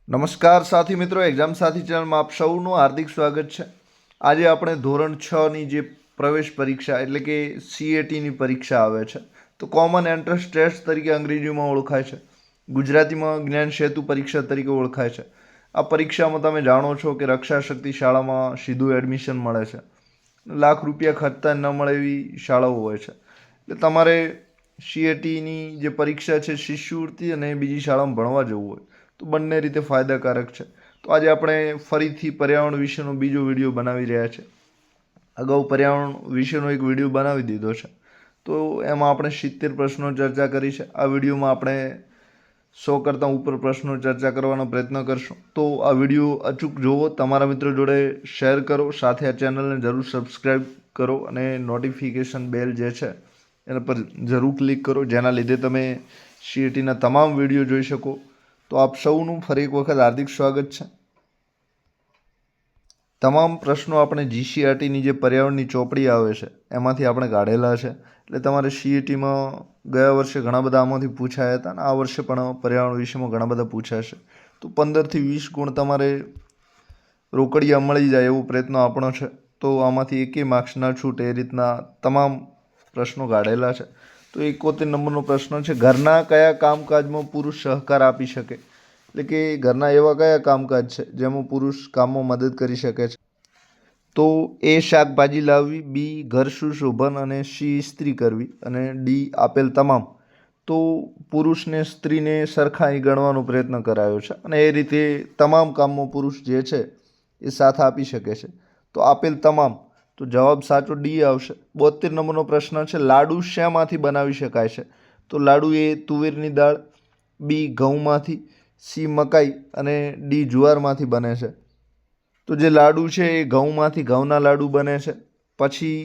નમસ્કાર સાથી મિત્રો, એક્ઝામ સાથી ચેનલમાં આપ સૌનું હાર્દિક સ્વાગત છે। આજે આપણે ધોરણ 6ની જે પ્રવેશ પરીક્ષા એટલે કે CATની પરીક્ષા આવે છે, તો કોમન એન્ટ્રન્સ ટેસ્ટ તરીકે અંગ્રેજીમાં ઓળખાય છે, ગુજરાતીમાં જ્ઞાન સેતુ પરીક્ષા તરીકે ઓળખાય છે। આ પરીક્ષામાં તમે જાણો છો કે રક્ષા શક્તિ શાળામાં સીધું એડમિશન મળે છે, લાખ રૂપિયા ખર્ચતા ન મળે એવી શાળાઓ હોય છે। એટલે તમારે CATની જે પરીક્ષા છે શિષ્યવૃત્તિ અને બીજી શાળામાં ભણવા જવું હોય તો બંને રીતે ફાયદાકારક છે। તો આજે આપણે ફરીથી પર્યાવરણ વિશેનો બીજો વિડીયો બનાવી રહ્યા છે। અગાઉ પર્યાવરણ વિશેનો એક વિડીયો બનાવી દીધો છે, તો એમાં આપણે 70 પ્રશ્નો ચર્ચા કરી છે। આ વિડીયોમાં આપણે 100 કરતાં ઉપર પ્રશ્નો ચર્ચા કરવાનો પ્રયત્ન કરશું। તો આ વિડીયો અચૂક જોવો, તમારા મિત્રો જોડે શેર કરો, સાથે આ ચેનલને જરૂર સબસ્ક્રાઈબ કરો અને નોટિફિકેશન બેલ જે છે એના પર જરૂર ક્લિક કરો, જેના લીધે તમે CATના તમામ વિડીયો જોઈ શકો। તો આપ સૌનું ફરી એક વખત હાર્દિક સ્વાગત છે। તમામ પ્રશ્નો આપણે GCRTની જે પર્યાવરણની ચોપડી આવે છે એમાંથી આપણે કાઢેલા છે, એટલે તમારે CATમાં ગયા વર્ષે ઘણા બધા આમાંથી પૂછાયા હતા અને આ વર્ષે પણ પર્યાવરણ વિષયમાં ઘણા બધા પૂછાશે। તો 15થી 20 ગુણ તમારે રોકડિયા મળી જાય એવો પ્રયત્ન આપણો છે। તો આમાંથી એકેય માર્ક્સ ન છૂટે એ રીતના તમામ પ્રશ્નો કાઢેલા છે। તો 71 નંબરનો પ્રશ્ન છે, ઘરના કયા કામકાજમાં પુરુષ સહકાર આપી શકે? એટલે કે ઘરના એવા કયા કામકાજ છે જેમાં પુરુષ કામમાં મદદ કરી શકે છે? તો A શાકભાજી લાવવી, B ઘર સુશોભન અને C ઇસ્ત્રી કરવી અને D આપેલ તમામ। તો પુરુષને સ્ત્રીને સરખા ગણવાનો પ્રયત્ન કરાયો છે અને એ રીતે તમામ કામમાં પુરુષ જે છે એ સાથ આપી શકે છે। તો આપેલ તમામ, તો જવાબ સાચો D આવશે। 72 નંબરનો પ્રશ્ન છે, લાડુ શેમાંથી બનાવી શકાય છે? તો લાડુ A તુવેરની દાળ, B ઘઉંમાંથી, C મકાઈ અને D જુવારમાંથી બને છે। તો જે લાડુ છે એ ઘઉંમાંથી ઘઉંના લાડુ બને છે, પછી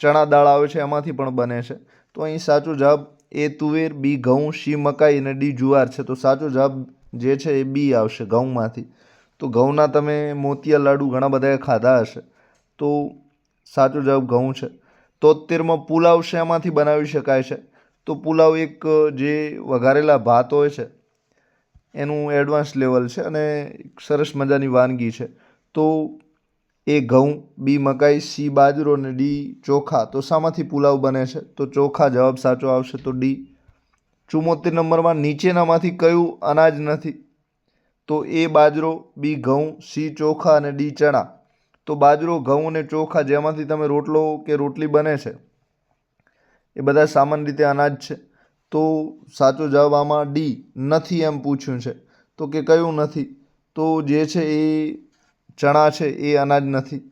ચણા દાળ આવે છે એમાંથી પણ બને છે। તો અહીં સાચો જવાબ A તુવેર, B ઘઉં, C મકાઈ અને D જુવાર છે। તો સાચો જવાબ જે છે એ B આવશે, ઘઉંમાંથી। તો ઘઉંના તમે મોતિયા લાડુ ઘણા બધાએ ખાધા હશે, તો સાચો જવાબ ઘઉં છે। 73માં પુલાવ શેમાંથી બનાવી શકાય છે? તો પુલાવ એક જે વઘારેલા ભાત હોય છે એનું એડવાન્સ લેવલ છે અને સરસ મજાની વાનગી છે। તો A ઘઉં, B મકાઈ, C બાજરો અને D ચોખા। તો શામાંથી પુલાવ બને છે? તો ચોખા જવાબ સાચો આવશે, તો D। 74 નંબરમાં નીચેનામાંથી કયું અનાજ નથી? તો A બાજરો, B ઘઉં, C ચોખા અને D ચણા। તો બાજરો, ઘઉં અને ચોખા જેમાંથી તમે રોટલો કે રોટલી બને છે એ બધા સામાન્ય રીતે અનાજ છે। તો સાચો જવાબ આમાં D નથી એમ પૂછ્યું છે, તો કે કયું નથી? તો જે છે એ ચણા છે એ અનાજ નથી।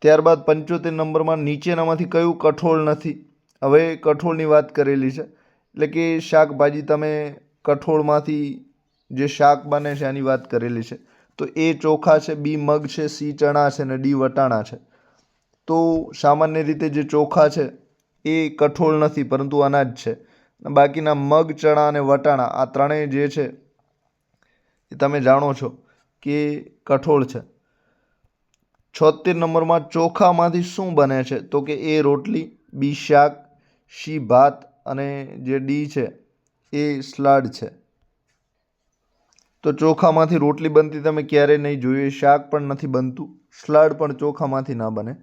ત્યારબાદ 75 નંબરમાં નીચેનામાંથી કયું કઠોળ નથી? હવે કઠોળની વાત કરેલી છે, એટલે કે શાકભાજી તમે કઠોળમાંથી જે શાક બને છે એની વાત કરેલી છે। તો A ચોખા છે, B મગ છે, C ચણા છે અને D વટાણા છે। તો સામાન્ય રીતે જે ચોખા છે એ કઠોળ નથી પરંતુ અનાજ છે, બાકીના મગ, ચણા અને વટાણા આ ત્રણેય જે છે એ તમે જાણો છો કે કઠોળ છે। 76 નંબરમાં ચોખામાંથી શું બને છે? તો કે A રોટલી, B શાક, C ભાત અને જે D છે એ સલાડ છે। તો ચોખામાંથી રોટલી બનતી તમે ક્યારેય નહીં જોઈ, શાક પણ નથી બનતું, સલાડ પણ ચોખામાંથી ના બને,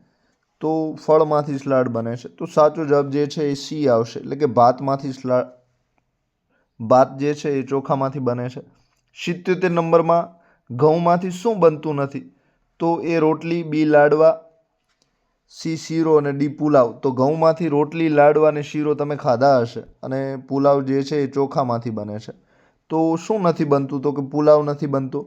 તો ફળમાંથી સલાડ બને છે। તો સાચો જવાબ જે છે એ C આવશે, એટલે કે ભાતમાંથી સલાડ, ભાત જે છે એ ચોખામાંથી બને છે। 77 નંબરમાં ઘઉંમાંથી શું બનતું નથી? તો A રોટલી, B લાડવા, C શીરો અને D પુલાવ। તો ઘઉંમાંથી રોટલી, લાડવા અને શીરો તમે ખાધા હશે અને પુલાવ જે છે એ ચોખામાંથી બને છે। તો શું નથી બનતું? તો કે પુલાવ નથી બનતો।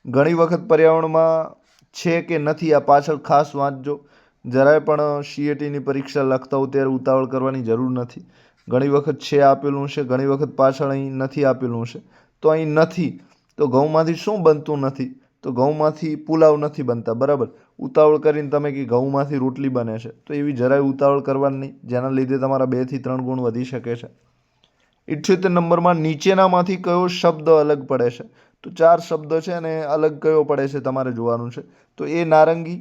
ઘણી વખત પર્યાવરણમાં છે કે નથી આ પાછળ ખાસ વાંચજો, જરાય પણ CATની પરીક્ષા લખતા હો ત્યારે ઉતાવળ કરવાની જરૂર નથી। ઘણી વખત છે આપેલું છે, ઘણી વખત પાછળ અહીં નથી આપેલું છે। તો અહીં નથી, તો ઘઉંમાંથી શું બનતું નથી? તો ઘઉંમાંથી પુલાવ નથી બનતા, બરાબર। ઉતાવળ કરીને તમે કે ઘઉંમાંથી રોટલી બને છે, તો એવી જરાય ઉતાવળ કરવાની નહીં, જેના લીધે તમારા 2 થી 3 ગુણ વધી શકે છે। 78 નંબરમાં નીચેનામાંથી કયો શબ્દ અલગ પડે છે? તો 4 શબ્દ છે અને અલગ કયો પડે છે તમારે જોવાનું છે। તો A નારંગી,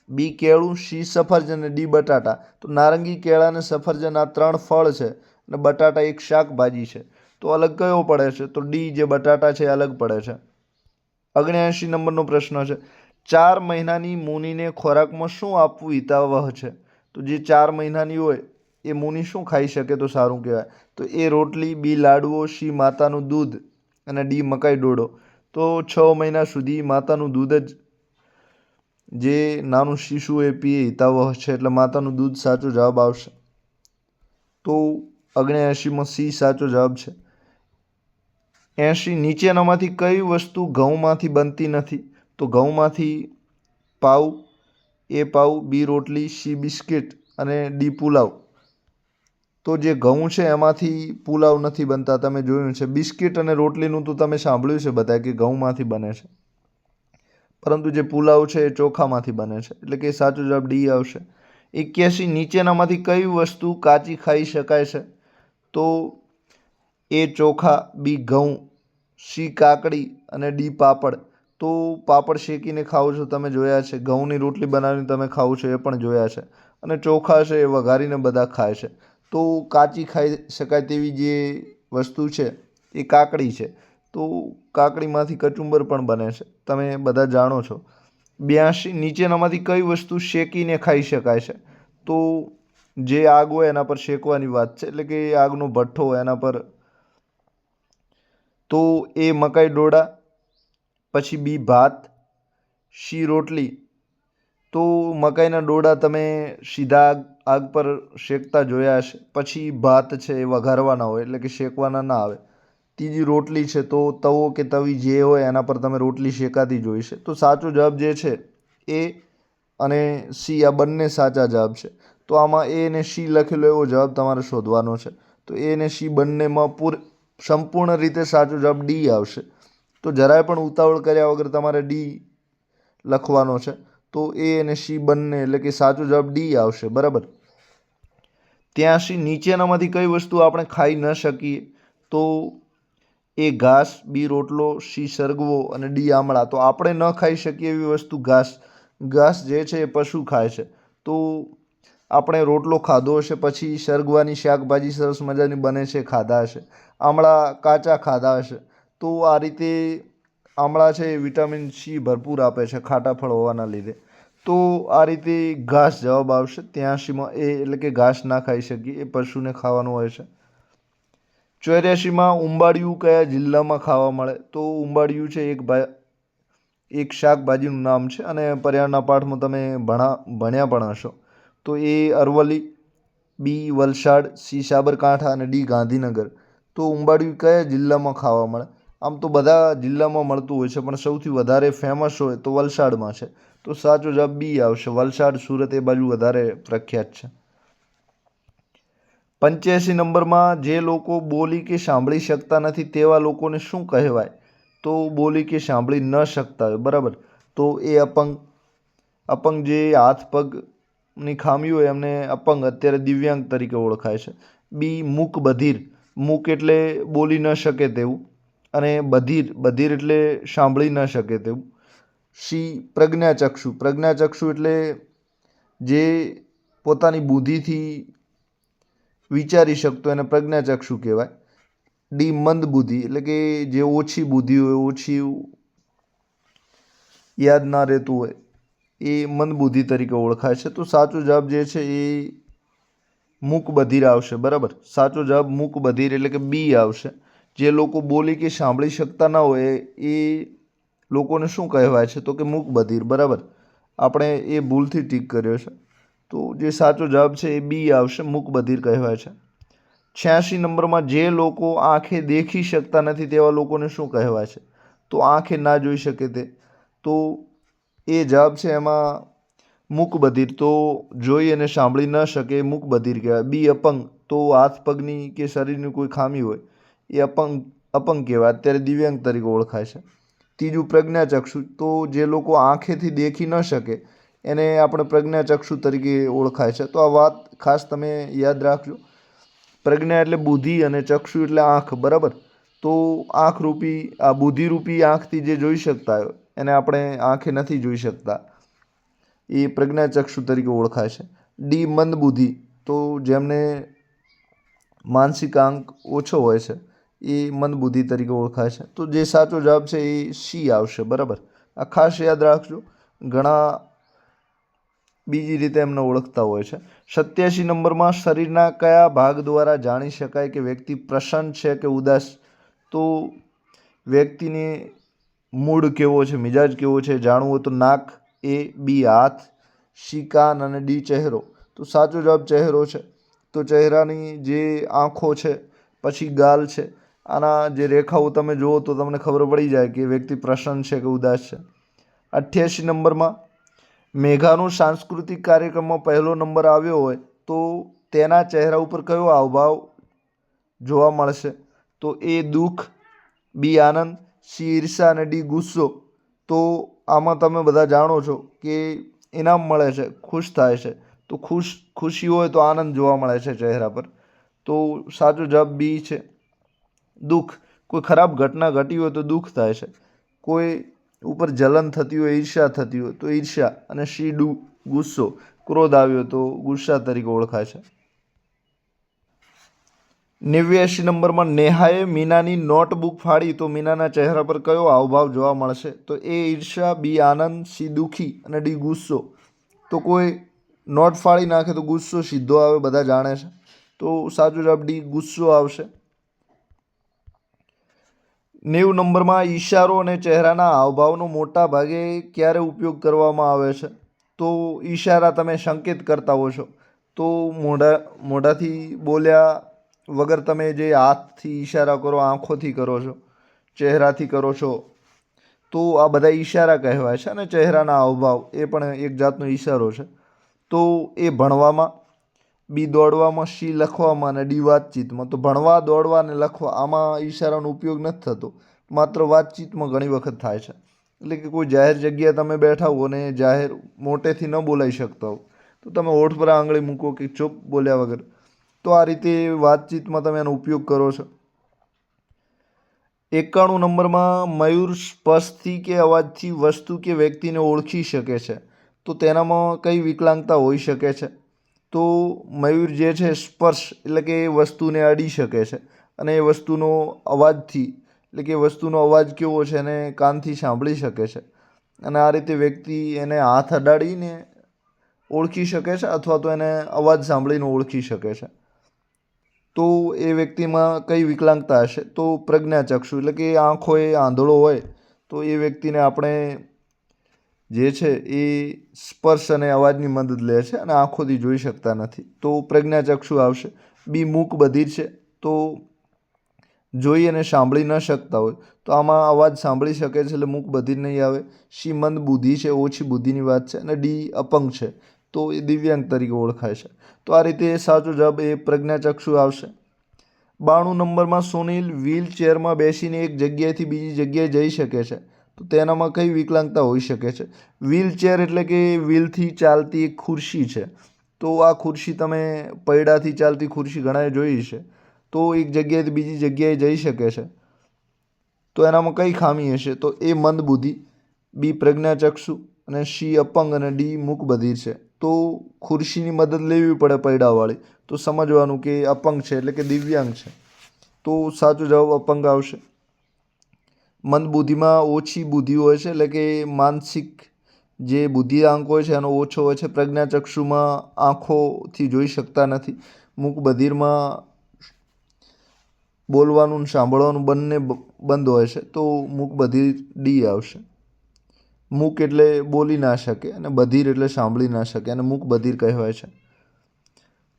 B કેળું, C સફરજન અને D બટાટા। તો નારંગી, કેળા અને સફરજન આ 3 ફળ છે અને બટાટા એક શાકભાજી છે। તો અલગ કયો પડે છે? તો ડી જે બટાટા છે એ અલગ પડે છે. 79 નંબરનો પ્રશ્ન છે, 4 મહિનાની મુનીને ખોરાકમાં શું આપવું હિતાવહ છે? તો જે 4 મહિનાની હોય એ મુની શું ખાઈ શકે તો સારું કહેવાય? તો એ રોટલી, બી લાડવો, સી માતાનું દૂધ અને ડી મકાઈ ડોડો. તો 6 મહિના સુધી માતાનું દૂધ જ જે નાનું શિશુ એ પીએ હિતાવહ છે, એટલે માતાનું દૂધ સાચો જવાબ આવશે. તો 79માં સી સાચો જવાબ છે. 80 નીચેનામાંથી કઈ વસ્તુ ઘઉંમાંથી બનતી નથી? તો ઘઉંમાંથી પાઉ, એ પાઉ, બી રોટલી, સી બિસ્કિટ અને ડી પુલાવ. તો જે ઘઉં છે એમાંથી પુલાવ નથી બનતા, તમે જોયું છે. બિસ્કિટ અને રોટલીનું તો તમે સાંભળ્યું છે બધા કે ઘઉંમાંથી બને છે, પરંતુ જે પુલાવ છે એ ચોખામાંથી બને છે, એટલે કે સાચો જવાબ ડી આવશે. 81 નીચેનામાંથી કઈ વસ્તુ કાચી ખાઈ શકાય છે? તો એ ચોખા, બી ઘઉં, સી કાકડી અને ડી પાપડ. તો પાપડ શેકીને ખાઓ છો તમે જોયા છે, ઘઉંની રોટલી બનાવીને તમે ખાઓ છો એ પણ જોયા છે, અને ચોખા છે એ વઘારીને બધા ખાય છે. તો કાચી ખાઈ શકાય તેવી જે વસ્તુ છે એ કાકડી છે. તો કાકડીમાંથી કચુંબર પણ બને છે, તમે બધા જાણો છો. 82 નીચેનામાંથી કઈ વસ્તુ શેકીને ખાઈ શકાય છે? તો જે આગ હોય એના પર શેકવાની વાત છે, એટલે કે આગનો ભઠ્ઠો હોય એના પર. તો એ મકાઈ ડોડા, પછી બી ભાત, સી રોટલી. તો મકાઈના ડોડા તમે સીધા આગ પર શેકતા જોયા હશે. પછી ભાત છે એ વઘારવાના હોય, એટલે કે શેકવાના ના આવે. ત્રીજી રોટલી છે, તો તવો કે તવી જે હોય એના પર તમે રોટલી શેકાતી જોઈ છે. તો સાચો જવાબ જે છે એ અને સી આ બંને સાચા જવાબ છે. તો આમાં એ અને સી લખેલો એવો જવાબ તમારે શોધવાનો છે. તો એ અને સી બંનેમાં સંપૂર્ણ રીતે સાચો જવાબ ડી આવશે. તો જરાય પણ ઉતાવળ કર્યા વગર તમારે ડી લખવાનો છે. તો એ અને સી બંને, એટલે કે સાચો જવાબ ડી આવશે. બરાબર. 83 નીચેનામાંથી કઈ વસ્તુ આપણે ખાઈ ન શકીએ? તો એ ઘાસ, બી રોટલો, સી સરગવો અને ડી આમળા. તો આપણે ન ખાઈ શકીએ એવી વસ્તુ ઘાસ. ઘાસ જે છે એ પશુ ખાય છે. તો આપણે રોટલો ખાધો હશે, પછી સરગવાની શાકભાજી સરસ મજાની બને છે, ખાધા હશે. આમળા કાચા ખાધા હશે. તો આ રીતે આમળા છે એ વિટામિન સી ભરપૂર આપે છે ખાટા ફળ હોવાના લીધે. તો આ રીતે ઘાસ જવાબ આવશે. 83માં એ, એટલે કે ઘાસ ના ખાઈ શકીએ, એ પશુને ખાવાનું હોય છે. 84માં ઉંબાડિયું કયા જિલ્લામાં ખાવા મળે? તો ઉંબાડિયું છે એક શાકભાજીનું નામ છે, અને પર્યાવરણના પાઠમાં તમે ભણ્યા પણ હશો. તો એ અરવલ્લી, બી વલસાડ, સી સાબરકાંઠા અને ડી ગાંધીનગર. તો ઉંબાડિયું કયા જિલ્લામાં ખાવા મળે? આમ તો બધા જિલ્લામાં મળતું હોય છે, પણ સૌથી વધારે ફેમસ હોય તો વલસાડમાં છે. તો સાચો જવાબ બી આવશે. વલસાડ, સુરત એ બાજુ વધારે પ્રખ્યાત છે. 85 નંબરમાં જે લોકો બોલી કે સાંભળી શકતા નથી તેવા લોકોને શું કહેવાય? તો બોલી કે સાંભળી ન શકતા હોય, બરાબર. તો એ અપંગ જે હાથ પગની ખામી હોય એમને અપંગ, અત્યારે દિવ્યાંગ તરીકે ઓળખાય છે. બી મૂક બધિર. મૂક એટલે બોલી ન શકે તેવું, અને બધિર એટલે સાંભળી ન શકે તેવું. સી પ્રજ્ઞાચક્ષુ. પ્રજ્ઞાચક્ષુ એટલે જે પોતાની બુદ્ધિથી વિચારી શકતો એને પ્રજ્ઞાચક્ષુ કહેવાય. ડી મંદ બુદ્ધિ, એટલે કે જે ઓછી બુદ્ધિ હોય, ઓછી યાદ ના રહેતું હોય, એ મંદ બુદ્ધિ તરીકે ઓળખાય છે. તો સાચો જવાબ જે છે એ મૂક બધિર આવશે. બરાબર. સાચો જવાબ મૂક બધિર, એટલે કે બી આવશે. જે લોકો બોલી કે સાંભળી શકતા ના હોય એ લોકોને શું કહેવાય છે? તો કે મૂક બધિર. બરાબર. આપણે એ ભૂલથી ટીક કર્યો છે. તો જે સાચો જવાબ છે એ બી આવશે, મૂક બધિર કહેવાય છે. 86 નંબરમાં જે લોકો આંખે દેખી શકતા નથી તેવા લોકોને શું કહેવાય છે? તો આંખે ના જોઈ શકે તે. તો એ જવાબ છે એમાં મૂક બધિર. તો જોઈ અને સાંભળી ન શકે એ મૂક બધિર કહેવાય. બી અપંગ. તો હાથ પગની કે શરીરની કોઈ ખામી હોય એ અપંગ કહેવાય, અત્યારે દિવ્યાંગ તરીકે ઓળખાય છે. ત્રીજું પ્રજ્ઞાચક્ષુ. તો જે લોકો આંખેથી દેખી ન શકે એને આપણે પ્રજ્ઞાચક્ષુ તરીકે ઓળખાય છે. તો આ વાત ખાસ તમે યાદ રાખજો. પ્રજ્ઞા એટલે બુદ્ધિ અને ચક્ષુ એટલે આંખ. બરાબર. તો આંખરૂપી, આ બુદ્ધિરૂપી આંખથી જે જોઈ શકતા હોય એને આપણે આંખે નથી જોઈ શકતા, એ પ્રજ્ઞાચક્ષુ તરીકે ઓળખાય છે. ડી મંદ બુદ્ધિ. તો જેમને માનસિક આંક ઓછો હોય છે એ મંદબુદ્ધિ તરીકે ઓળખાય છે. તો જે સાચો જવાબ છે એ સી આવશે. બરાબર, આ ખાસ યાદ રાખજો. ઘણા બીજી રીતે એમને ઓળખતા હોય છે. 87 નંબરમાં શરીરના કયા ભાગ દ્વારા જાણી શકાય કે વ્યક્તિ પ્રસન્ન છે કે ઉદાસ? તો વ્યક્તિને મૂડ કેવો છે, મિજાજ કેવો છે જાણવું હોય તો નાક, એ, બી હાથ, સી કાન અને ડી ચહેરો. તો સાચો જવાબ ચહેરો છે. તો ચહેરાની જે આંખો છે, પછી ગાલ છે, આના જે રેખાઓ તમે જુઓ તો તમને ખબર પડી જાય કે વ્યક્તિ પ્રસન્ન છે કે ઉદાસ છે. 88 નંબરમાં મેઘાનો સાંસ્કૃતિક કાર્યક્રમમાં પહેલો નંબર આવ્યો હોય તો તેના ચહેરા ઉપર કયો હાવભાવ જોવા મળશે? તો એ દુઃખ, બી આનંદ, સી ઈર્ષા અને ડી ગુસ્સો. તો આમાં તમે બધા જાણો છો કે ઇનામ મળે છે, ખુશ થાય છે. તો ખુશી હોય તો આનંદ જોવા મળે છે ચહેરા પર. તો સાચો જવાબ બી છે, દુઃખ. કોઈ ખરાબ ઘટના ઘટી હોય તો દુઃખ થાય છે. કોઈ ઉપર જલન થતી હોય, ઈર્ષ્યા થતી હોય તો ઈર્ષ્યા. અને સી ગુસ્સો, ક્રોધ આવ્યો તો ગુસ્સા તરીકે ઓળખાય છે. 89 નંબરમાં નેહાએ મીનાની નોટબુક ફાડી તો મીનાના ચહેરા પર કયો હાવભાવ જોવા મળશે? તો એ ઈર્ષ્યા, બી આનંદ, સી દુઃખી અને ડી ગુસ્સો. તો કોઈ નોટ ફાડી નાખે તો ગુસ્સો સીધો આવે, બધા જાણે છે. તો સાચો જવાબ ડી ગુસ્સો આવશે. 90 નંબરમાં ઈશારો અને ચહેરાના હાવભાવનો મોટા ભાગે ક્યારે ઉપયોગ કરવામાં આવે છે? તો ઈશારા તમે સંકેત કરતા હો છો. તો મોઢાથી બોલ્યા વગર તમે જે હાથથી ઈશારા કરો, આંખોથી કરો છો, ચહેરાથી કરો છો, તો આ બધા ઈશારા કહેવાય છે. અને ચહેરાના હાવભાવ એ પણ એક જાતનો ઈશારો છે. તો એ ભણવામાં, બી દોડવામાં, સી લખવામાં અને ડી વાતચીતમાં. તો ભણવા, દોડવા અને લખવા આમાં ઈશારાનો ઉપયોગ નથી થતો, માત્ર વાતચીતમાં ઘણી વખત થાય છે. એટલે કે કોઈ જાહેર જગ્યાએ તમે બેઠા હો અને જાહેર મોટેથી ન બોલાઈ શકતા હો તો તમે હોઠ પર આંગળી મૂકો કે ચૂપ બોલ્યા વગર. તો આ રીતે વાતચીતમાં તમે એનો ઉપયોગ કરો છો. 91 નંબરમાં મયુર સ્પર્શથી કે અવાજથી વસ્તુ કે વ્યક્તિને ઓળખી શકે છે. તો તેનામાં કઈ વિકલાંગતા હોઈ શકે છે? તો મયુર જે છે સ્પર્શ એટલે કે એ વસ્તુને અડી શકે છે. અને એ વસ્તુનો અવાજથી એટલે કે વસ્તુનો અવાજ કેવો છે એને કાનથી સાંભળી શકે છે. અને આ રીતે વ્યક્તિ એને હાથ અડાડીને ઓળખી શકે છે અથવા તો એને અવાજ સાંભળીને ઓળખી શકે છે. તો એ વ્યક્તિમાં કઈ વિકલાંગતા હશે? તો પ્રજ્ઞાચક્ષુ એટલે કે આંખો એ આંધળો હોય તો એ વ્યક્તિને આપણે જે છે એ સ્પર્શ અને અવાજની મદદ લે છે અને આંખોથી જોઈ શકતા નથી. તો પ્રજ્ઞાચક્ષુ આવશે. બી મૂક બધિર છે તો જોઈ અને સાંભળી ન શકતા હોય તો આમાં અવાજ સાંભળી શકે છે એટલે મૂક બધિર નહીં આવે. સી મંદ બુદ્ધિ છે, ઓછી બુદ્ધિની વાત છે. અને ડી અપંગ છે તો એ દિવ્યાંગ તરીકે ઓળખાય છે. તો આ રીતે સાચો જવાબ એ પ્રજ્ઞાચક્ષુ આવશે. 92 નંબરમાં સુનિલ વ્હીલચેરમાં બેસીને એક જગ્યાએથી બીજી જગ્યાએ જઈ શકે છે. તો તેનામાં કઈ વિકલાંગતા હોઈ શકે છે? વ્હીલચેર એટલે કે વ્હીલથી ચાલતી એક ખુરશી છે. તો આ ખુરશી તમે પૈડાથી ચાલતી ખુરશી ઘણાએ જોઈ છે. તો એક જગ્યાએથી બીજી જગ્યાએ જઈ શકે છે. તો એનામાં કઈ ખામી હશે? તો એ મંદબુદ્ધિ, બી પ્રજ્ઞાચક્ષુ અને સી અપંગ અને ડી મૂકબધિર છે. તો ખુરશીની મદદ લેવી પડે પૈડાવાળી તો સમજવાનું કે અપંગ છે એટલે કે દિવ્યાંગ છે. તો સાચો જવાબ અપંગ આવશે. મંદબુદ્ધિમાં ઓછી બુદ્ધિ હોય છે એટલે કે માનસિક જે બુદ્ધિઆંક હોય છે એનો ઓછો હોય છે. પ્રજ્ઞાચક્ષુમાં આંખોથી જોઈ શકતા નથી. મૂકબધિરમાં બોલવાનું ને સાંભળવાનું બંને બંધ હોય છે. તો મૂકબધિર ડી આવશે. મૂક એટલે બોલી ના શકે અને બધિર એટલે સાંભળી ના શકે અને મૂકબધિર કહેવાય છે.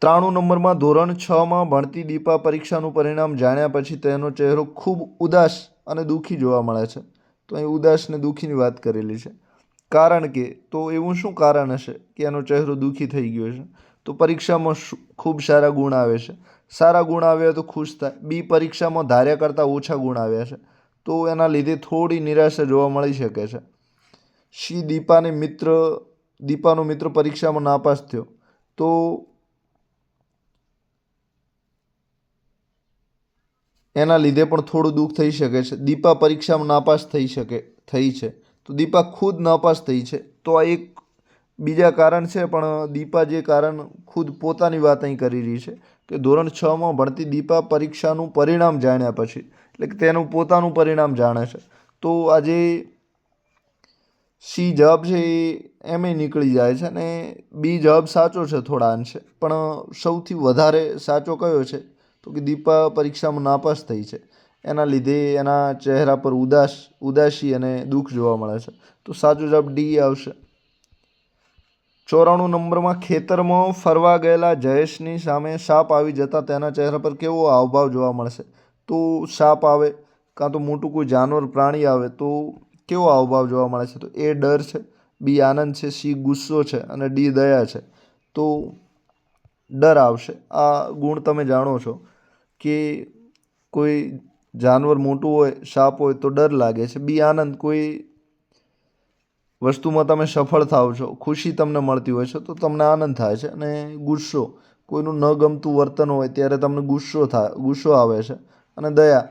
93 નંબરમાં ધોરણ 6માં ભણતી દીપા પરીક્ષાનું પરિણામ જાણ્યા પછી તેનો ચહેરો ખૂબ ઉદાસ અને દુઃખી જોવા મળે છે. તો અહીં ઉદાસ ને દુઃખીની વાત કરેલી છે. કારણ કે તો એવું શું કારણ હશે કે એનો ચહેરો દુઃખી થઈ ગયો છે? તો પરીક્ષામાં ખૂબ સારા ગુણ આવે છે. સારા ગુણ આવ્યા તો ખુશ થાય. બી પરીક્ષામાં ધાર્યા કરતાં ઓછા ગુણ આવ્યા છે તો એના લીધે થોડી નિરાશા જોવા મળી શકે છે. સી દીપાનો મિત્ર પરીક્ષામાં નાપાસ થયો તો એના લીધે પણ થોડું દુઃખ થઈ શકે છે. દીપા પરીક્ષામાં નાપાસ થઈ છે તો દીપા ખુદ નાપાસ થઈ છે તો આ એક બીજા કારણ છે, પણ દીપા જે કારણ ખુદ પોતાની વાત અહીં કરી રહી છે કે ધોરણ 6માં ભણતી દીપા પરીક્ષાનું પરિણામ જાણ્યા પછી, એટલે કે તેનું પોતાનું પરિણામ જાણે છે. તો આજે સી જવાબ છે એ એમ નીકળી જાય છે અને બી જવાબ સાચો છે થોડા અંશે, પણ સૌથી વધારે સાચો કયો છે તો કે દીપા પરીક્ષામાં નાપાસ થઈ છે. એના લીધે એના ચહેરા પર ઉદાસી અને દુઃખ જોવા મળે છે. તો સાચો જવાબ ડી આવશે. 94 નંબરમાં ખેતરમાં ફરવા ગયેલા જયેશની સામે સાપ આવી જતાં તેના ચહેરા પર કેવો હાવભાવ જોવા મળશે? તો સાપ આવે કાં તો મોટું કોઈ જાનવર પ્રાણી આવે તો કેવો હાવભાવ જોવા મળે છે? તો એ ડર છે, બી આનંદ છે, સી ગુસ્સો છે અને ડી દયા છે. તો ડર આવશે. આ ગુણ તમે જાણો છો કે કોઈ જાનવર મોટું હોય, સાપ હોય તો ડર લાગે છે. બી આનંદ, કોઈ વસ્તુમાં તમે સફળ થાવ છો, ખુશી તમને મળતી હોય છે તો તમને આનંદ થાય છે. અને ગુસ્સો, કોઈનું ન ગમતું વર્તન હોય ત્યારે તમને ગુસ્સો આવે છે. અને દયા,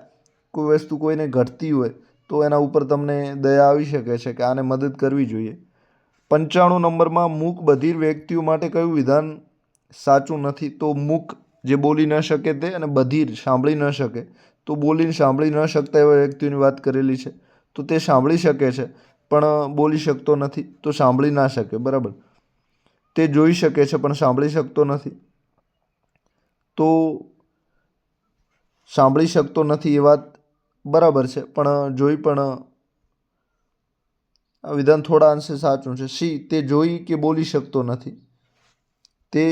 કોઈ વસ્તુ કોઈને ઘટતી હોય તો એના ઉપર તમને દયા આવી શકે છે કે આને મદદ કરવી જોઈએ. 95 નંબરમાં મૂક બધિર વ્યક્તિઓ માટે કયું વિધાન સાચું નથી? તો મૂક જે બોલી ન શકે તે, અને બધિર સાંભળી ન શકે. તો બોલીને સાંભળી ન શકતા એવા વ્યક્તિઓની વાત કરેલી છે. તો તે સાંભળી શકે છે પણ બોલી શકતો નથી, તો સાંભળી ના શકે. બરાબર. તે જોઈ શકે છે પણ સાંભળી શકતો નથી. તો સાંભળી શકતો નથી એ વાત બરાબર છે, પણ જોઈ પણ, આ વિધાન થોડા અંશે સાચું છે. સી, તે જોઈ કે બોલી શકતો નથી. તે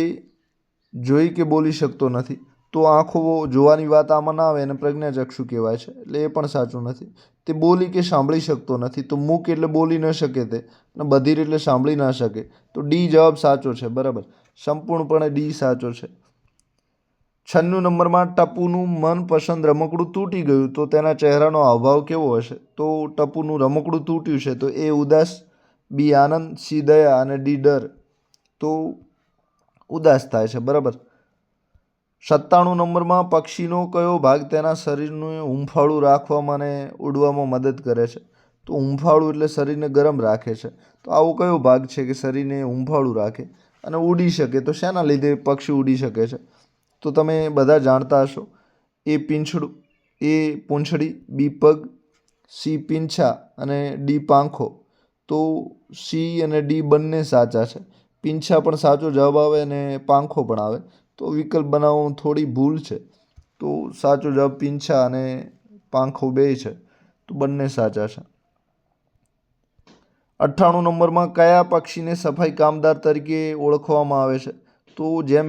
જોઈ કે બોલી શકતો નથી. તો આંખો જોવાની વાત આમાં ના આવે અને પ્રજ્ઞાચક્ષુ કહેવાય છે, એટલે એ પણ સાચું નથી. તે બોલી કે સાંભળી શકતો નથી. તો મૂક એટલે બોલી ન શકે તે, અને બધિર એટલે સાંભળી ના શકે. તો ડી જવાબ સાચો છે. બરાબર, સંપૂર્ણપણે ડી સાચો છે. 96 નંબરમાં ટપુનું મનપસંદ રમકડું તૂટી ગયું તો તેના ચહેરાનો હાવભાવ કેવો હશે? તો ટપુનું રમકડું તૂટ્યું છે તો એ ઉદાસ, બી આનંદ, સી દયા અને ડી ડર. તો ઉદાસ થાય છે. બરાબર. 97 નંબરમાં પક્ષીનો કયો ભાગ તેના શરીરનું હૂંફાળું રાખવામાં અને ઉડવામાં મદદ કરે છે? તો હૂંફાળું એટલે શરીરને ગરમ રાખે છે. તો આવો કયો ભાગ છે કે શરીરને હૂંફાળું રાખે અને ઉડી શકે? તો શેના લીધે પક્ષી ઉડી શકે છે? તો તમે બધા જાણતા હશો. એ પૂંછડી, બી પગ, સી પીંછા અને ડી પાંખો. તો સી અને ડી બંને સાચા છે. પીંછા પણ સાચો જવાબ આવે અને પાંખો પણ આવે. તો વિકલ્પ બનાવવામાં થોડી ભૂલ છે. તો સાચો જવાબ પીંછા અને પાંખો બેય છે. તો બંને સાચા છે. 98 નંબરમાં કયા પક્ષીને સફાઈ કામદાર તરીકે ઓળખવામાં આવે છે? તો જેમ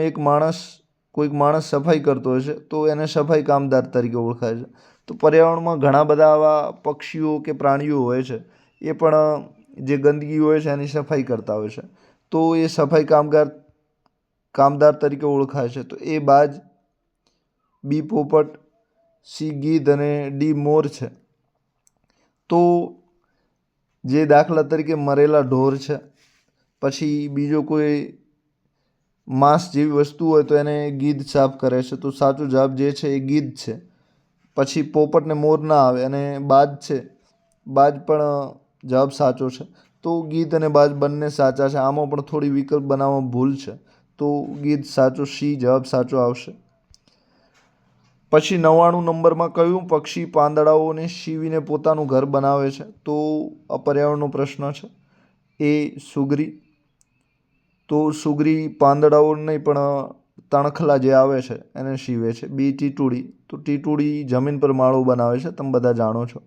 કોઈક માણસ સફાઈ કરતો હોય છે તો એને સફાઈ કામદાર તરીકે ઓળખાય છે. તો પર્યાવરણમાં ઘણા બધા આવા પક્ષીઓ કે પ્રાણીઓ હોય છે, એ પણ જે ગંદકી હોય છે એની સફાઈ કરતા હોય છે. તો એ સફાઈ કામદાર તરીકે ઓળખાય છે. તો એ બાજ, બી પોપટ, સી ગીધ અને ડી મોર છે. તો જે દાખલા તરીકે મરેલા ઢોર છે, પછી બીજો કોઈ માંસ જેવી વસ્તુ હોય તો એને ગીધ સાફ કરે છે. તો સાચો જવાબ જે છે એ ગીધ છે. પછી પોપટ ને મોર ના આવે. અને બાજ છે, બાજ પણ જવાબ સાચો છે. તો ગીધ અને બાજ બંને સાચા છે. આમાં પણ થોડી વિકલ્પ બનાવવામાં ભૂલ છે. તો ગીધ સાચો, સી જવાબ સાચો આવશે. પછી 99 નંબરમાં કયું પક્ષી પાંદડાઓને સીવીને પોતાનું ઘર બનાવે છે? તો આ પર્યાવરણનો પ્રશ્ન છે. એ સુગરી. તો સુગરી પાંદડાઓ નહીં પણ તણખલા જે આવે છે એને સીવે છે. બી ટીટુડી. તો ટીટુડી જમીન પર માળો બનાવે છે, તમે બધા જાણો છો.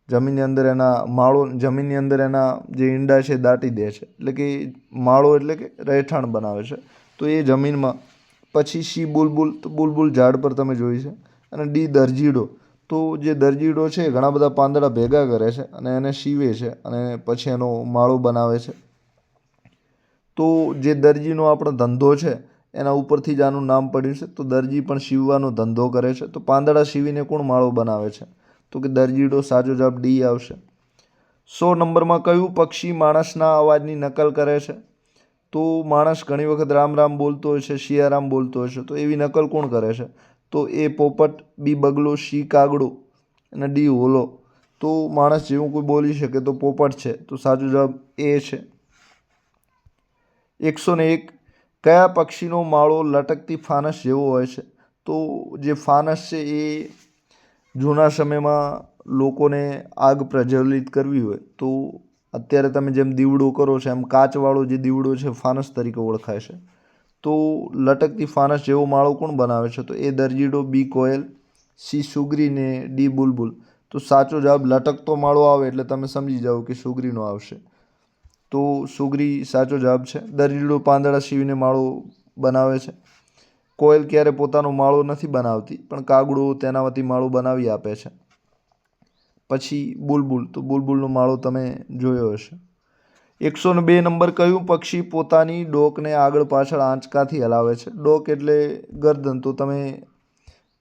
જમીનની અંદર એના જે ઈંડા છે દાટી દે છે, એટલે કે માળો એટલે કે રહેઠાણ બનાવે છે. તો એ જમીનમાં. પછી સી બુલબુલ. તો બુલબુલ ઝાડ પર તમે જોઈ છે. અને ડી દરજીડો. તો જે દરજીડો છે ઘણા બધા પાંદડા ભેગા કરે છે અને એને સીવે છે અને પછી એનો માળો બનાવે છે. તો જે દરજીનો આપણો ધંધો છે એના ઉપરથી જ આનું નામ પડ્યું છે. તો દરજી પણ સીવવાનો ધંધો કરે છે. તો પાંદડા સીવીને કોણ માળો બનાવે છે? તો કે દરજીડો. સાચો જવાબ ડી આવશે. 100 નંબરમાં કયું પક્ષી માણસના અવાજની નકલ કરે છે? તો માણસ ઘણી વખત રામ રામ બોલતો હોય છે, સિયારામ બોલતો હોય છે. તો એવી નકલ કોણ કરે છે? તો એ પોપટ, બી બગલો, સી કાગડો અને ડી હોલો. તો માણસ જેવું કોઈ બોલી શકે તો પોપટ છે. તો સાચો જવાબ એ છે. 101 કયા પક્ષીનો માળો લટકતી ફાનસ જેવો હોય છે? તો જે ફાનસ છે એ જૂના સમયમાં લોકોને આગ પ્રજ્વલિત કરવી હોય તો અત્યારે તમે જેમ દીવડો કરો છો એમ કાચવાળો જે દીવડો છે ફાનસ તરીકે ઓળખાય છે. તો લટકતી ફાનસ જેવો માળો કોણ બનાવે છે? તો એ દરજીડો, બી કોયલ, સી સુગરી ને ડી બુલબુલ. તો સાચો જવાબ લટકતો માળો આવે એટલે તમે સમજી જાઓ કે સુગરીનો આવશે. તો સુગરી સાચો જવાબ છે. દરજીડો પાંદડા સીવીને માળો બનાવે છે. કોયલ ક્યારે પોતાનો માળો નથી બનાવતી પણ કાગડો તેનામાંથી માળો બનાવી આપે છે. પછી બુલબુલ, તો બુલબુલનો માળો તમે જોયો હશે. 102 નંબર કયું પક્ષી પોતાની ડોકને આગળ પાછળ આંચકાથી હલાવે છે? ડોક એટલે ગરદન, તો તમે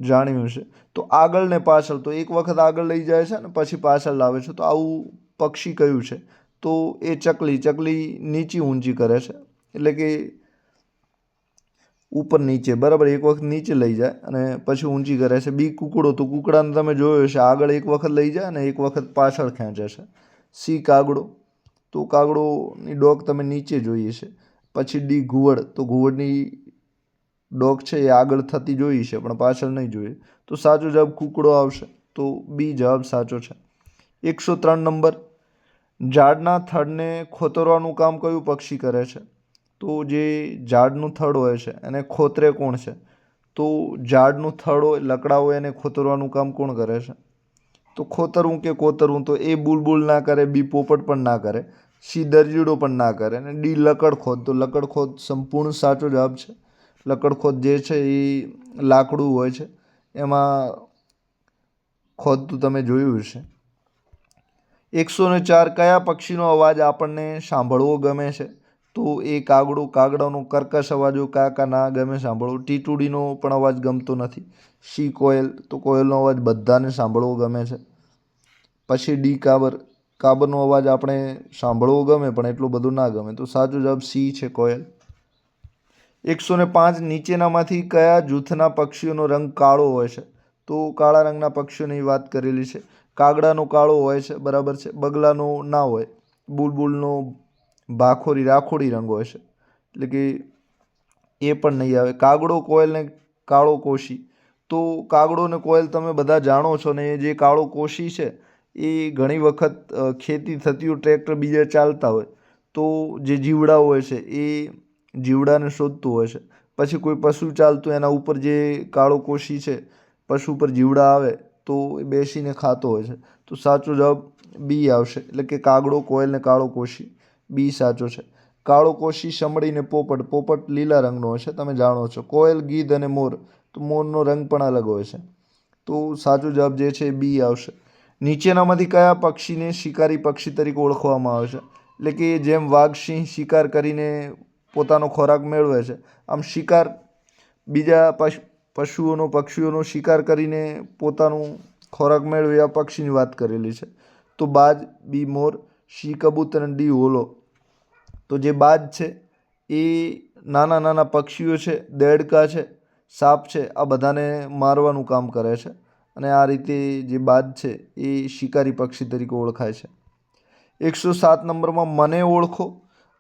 જાણ્યું છે. તો આગળ ને પાછળ, તો એક વખત આગળ લઈ જાય છે ને પછી પાછળ લાવે છે. તો આવું પક્ષી કયું છે? તો એ ચકલી. ચકલી નીચી ઊંચી કરે છે એટલે કે ઉપર નીચે, બરાબર, એક વખત નીચે લઈ જાય અને પછી ઊંચી કરે છે. બી કુકડો, તો કુકડાને તમે જોયો હશે આગળ એક વખત લઈ જાય અને એક વખત પાછળ ખેંચે છે. સી કાગડો, તો કાગડોની ડોક તમે નીચે જોઈએ છે. પછી ડી ઘુવડ, તો ઘુવડની ડોક છે એ આગળ થતી જોઈ છે પણ પાછળ નહીં જોઈએ. તો સાચો જવાબ કુકડો આવશે. તો બી જવાબ સાચો છે. 103 નંબર ઝાડના થડને ખોતરવાનું કામ કયું પક્ષી કરે છે? તો જે ઝાડનું થડ હોય છે એને ખોતરે કોણ છે? તો ઝાડનું થડ હોય, લકડા હોય એને ખોતરવાનું કામ કોણ કરે છે? તો ખોતરવું કે કોતરવું, તો એ બુલબુલ ના કરે, બી પોપટ પણ ના કરે, સી દરજીડો પણ ના કરે અને ડી લકડખોદ. તો લકડખોદ સંપૂર્ણ સાચો જવાબ છે. લકડખોદ જે છે એ લાકડું હોય છે એમાં ખોદતું તમે જોયું હશે. 104 કયા પક્ષીનો અવાજ આપણને સાંભળવો ગમે છે? તો એ કાગડો. કાગડાનો કર્કશ અવાજો કાકા ના ગમે સાંભળવો. ટીટુડીનો પણ અવાજ ગમતો નથી. સી કોયલ, તો કોયલનો અવાજ બધાને સાંભળવો ગમે છે. પછી ડી કાબર. કાબરનો અવાજ આપણે સાંભળવો ગમે પણ એટલું બધું ના ગમે. તો સાચો જવાબ સી છે, કોયલ. 105 નીચેનામાંથી કયા જૂથના પક્ષીઓનો રંગ કાળો હોય છે? તો કાળા રંગના પક્ષીઓની વાત કરેલી છે. કાગડાનો કાળો હોય છે, બરાબર છે. બગલાનો ના હોય. બુલબુલનો ભાખોરી રાખોડી રંગ હોય છે એટલે કે એ પણ નહીં આવે. કાગડો, કોયલ ને કાળો કોશી. તો કાગડો ને કોયલ તમે બધા જાણો છો ને, જે કાળો કોશી છે એ ઘણી વખત ખેતી થતી હોય, ટ્રેક્ટર બીજા ચાલતા હોય તો જે જીવડા હોય છે એ જીવડાને શોધતું હોય છે. પછી કોઈ પશુ ચાલતું એના ઉપર જે કાળો કોશી છે, પશુ પર જીવડા આવે તો એ બેસીને ખાતો હોય છે. તો સાચો જવાબ બી આવશે એટલે કે કાગડો, કોયલ ને કાળો કોશી. બી સાચો છે. કાળો કોશી, સમડીને પોપટ. પોપટ લીલા રંગનો હોય છે, તમે જાણો છો. કોયલ, ગીધ અને મોર, તો મોરનો રંગ પણ અલગ હોય છે. તો સાચો જવાબ જે છે એ બી આવશે. નીચેનામાંથી કયા પક્ષીને શિકારી પક્ષી તરીકે ઓળખવામાં આવે છે? એટલે કે જેમ વાઘ, સિંહ શિકાર કરીને પોતાનો ખોરાક મેળવે છે, આમ શિકાર બીજા પશુઓનો, પક્ષીઓનો શિકાર કરીને પોતાનું ખોરાક મેળવે આ પક્ષીની વાત કરેલી છે. તો બાજ, બી મોર, સી કબૂતર અને ડી હોલો. તો જે બાજ છે એ નાના નાના પક્ષીઓ છે, દેડકા છે, સાપ છે, આ બધાને મારવાનું કામ કરે છે અને આ રીતે જે બાજ છે એ શિકારી પક્ષી તરીકે ઓળખાય છે. 107 નંબરમાં મને ઓળખો.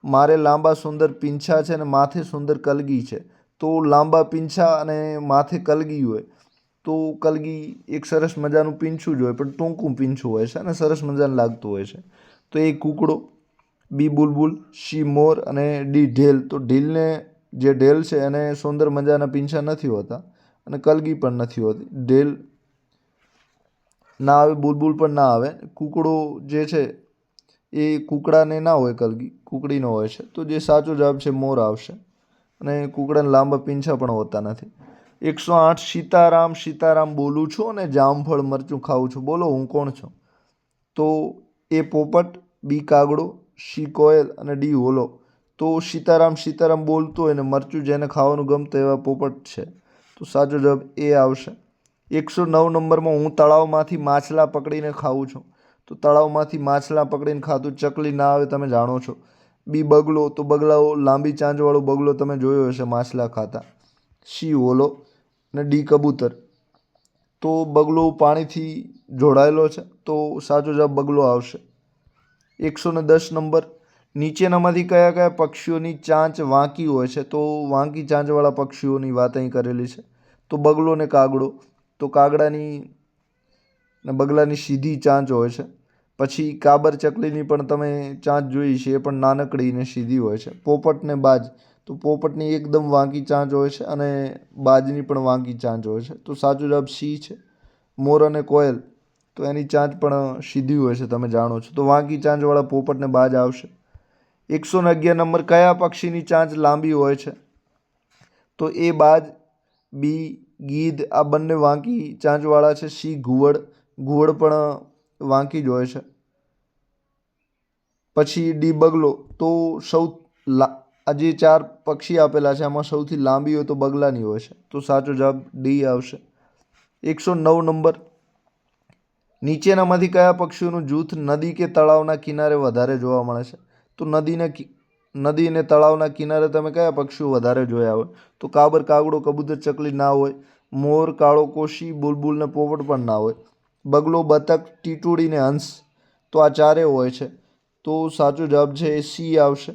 મારે લાંબા સુંદર પીંછા છે અને માથે સુંદર કલગી છે. તો લાંબા પીંછા અને માથે કલગી હોય તો કલગી એક સરસ મજાનું પીંછું જ હોય પણ ટૂંકું પીંછું હોય છે અને સરસ મજાનું લાગતું હોય છે. તો એ કૂકડો, બી બુલબુલ, સી મોર અને ડી ઢેલ. તો ઢીલને જે ઢેલ છે એને સુંદર મજાના પીંછા નથી હોતા અને કલગી પણ નથી હોતી. ઢેલ ના આવે, બુલબુલ પણ ના આવે. કૂકડો જે છે એ કૂકડાને ના હોય કલગી, કૂકડીનો હોય છે. તો જે સાચો જવાબ છે મોર આવશે અને કૂકડાને લાંબા પીંછા પણ હોતા નથી. 108 સીતારામ સીતારામ બોલું છું અને જામફળ મરચું ખાઉં છું. બોલો હું કોણ છું? તો એ પોપટ, બી કાગડો, સી કોયલ અને ડી હોલો. તો સીતારામ સીતારામ બોલતો હોય ને મરચું જેને ખાવાનું ગમતું એવા પોપટ છે. તો સાચો જવાબ એ આવશે. 109 નંબરમાં હું તળાવમાંથી માછલા પકડીને ખાઉં છું. તો તળાવમાંથી માછલા પકડીને ખાતું ચકલી ના આવે, તમે જાણો છો. બી બગલો, તો બગલાઓ લાંબી ચાંચવાળો બગલો તમે જોયો હશે માછલા ખાતા. સી હોલો અને ડી કબૂતર. તો બગલો પાણીથી જોડાયેલો છે તો સાચો જવાબ બગલો આવશે. 110 નંબર નીચેનામાંથી કયા કયા પક્ષીઓની ચાંચ વાંકી હોય છે? તો વાંકી ચાંચવાળા પક્ષીઓની વાત અહીં કરેલી છે. તો બગલો ને કાગડો. તો કાગડાની ને બગલાની સીધી ચાંચ હોય છે. પછી કાબર ચકલીની પણ તમે ચાંચ જોઈ છે, એ પણ નાનકડી ને સીધી હોય છે. પોપટ ને બાજ. તો પોપટની એકદમ વાંકી ચાંચ હોય છે અને બાજની પણ વાંકી ચાંચ હોય છે. તો સાચો જવાબ સી છે. મોર અને કોયલ, તો એની ચાંચ પણ સીધી હોય છે, તમે જાણો છો. તો વાંકી ચાંચવાળા પોપટ ને બાજ આવશે. 111 નંબર, કયા પક્ષીની ચાંચ લાંબી હોય છે? તો એ બાજ, બી ગીધ, આ બંને વાંકી ચાંચવાળા છે. સી ઘુવડ, ઘુવડ પણ વાંકી જ હોય છે. પછી ડી બગલો. તો આ જે 4 પક્ષી આપેલા છે આમાં સૌથી લાંબી હોય તો બગલાની હોય છે. તો સાચો જવાબ ડી આવશે. 109 નંબર, નીચેનામાંથી કયા પક્ષીઓનું જૂથ નદી કે તળાવના કિનારે વધારે જોવા મળે છે? તો નદી અને તળાવના કિનારે તમે કયા પક્ષીઓ વધારે જોયા હોય? તો કાબર, કાગડો, કબૂતર, ચકલી ના હોય. મોર, કાળો કોશી, બુલબુલ ને પોપટ પણ ના હોય. બગલો, બતક, ટીટોડી ને હંસ, તો આ ચારે હોય છે. તો સાચો જવાબ છે એ સી આવશે.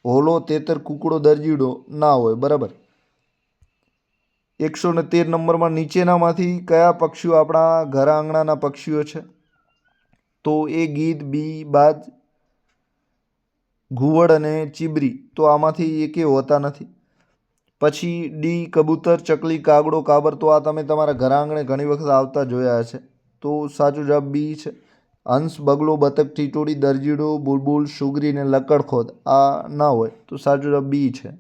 હોલો, તેતર, કુકડો, દરજીડો ના હોય. બરાબર. 113 નંબરમાં, નીચેનામાંથી કયા પક્ષીઓ આપણા ઘર આંગણાના પક્ષીઓ છે? તો એ ગીધ, બી બાજ, ઘુવડ અને ચીબરી. તો આમાંથી એકે હોતા નથી. પછી ડી કબૂતર, ચકલી, કાગડો, કાબર, તો આ તમે તમારા ઘર આંગણે ઘણી વખત આવતા જોયા છે. તો સાચો જવાબ બી છે. હંસ, બગલો, બતક, ટીટોડી, દરજીડો, બુલબુલ, સુગરી ને લકડખોદ, આ ના હોય. તો સાચો જવાબ બી છે.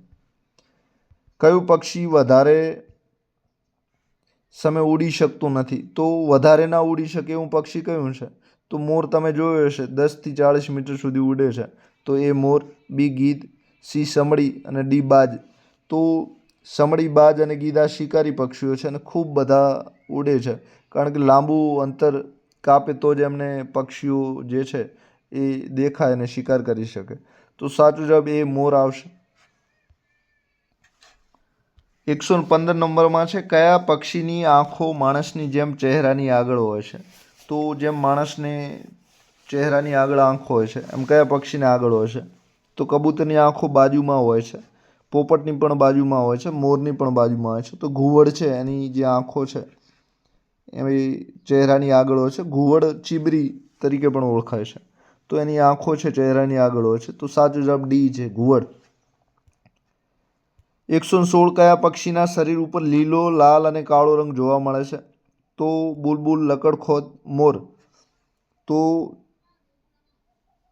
કયું પક્ષી વધારે સમય ઉડી શકતું નથી? તો વધારે ના ઉડી શકે એવું પક્ષી કયું છે? તો મોર તમે જોયો હશે, 10થી 40 મીટર સુધી ઉડે છે. તો એ મોર, બી ગીધ, સી સમડી અને ડી બાજ. તો સમડી, બાજ અને ગીધ આ શિકારી પક્ષીઓ છે અને ખૂબ બધા ઉડે છે, કારણ કે લાંબુ અંતર કાપે તો જ એમને પક્ષીઓ જે છે એ દેખાય અને શિકાર કરી શકે. તો સાચો જવાબ એ મોર આવશે. 115 નંબરમાં છે, કયા પક્ષીની આંખો માણસની જેમ ચહેરાની આગળ હોય છે? તો જેમ માણસને ચહેરાની આગળ આંખો હોય છે એમ કયા પક્ષીને આગળ હોય છે? તો કબૂતરની આંખો બાજુમાં હોય છે. પોપટની પણ બાજુમાં હોય છે. મોરની પણ બાજુમાં હોય છે. તો ઘુવડ છે એની જે આંખો છે એની ચહેરાની આગળ હોય છે. ઘુવડ ચીબરી તરીકે પણ ઓળખાય છે. તો એની આંખો છે ચહેરાની આગળ હોય છે. તો સાચો જવાબ ડી છે, ઘુવડ. 116, કયા પક્ષીના શરીર ઉપર લીલો, લાલ અને કાળો રંગ જોવા મળે છે? તો બુલબુલ, લકડખોદ, મોર. તો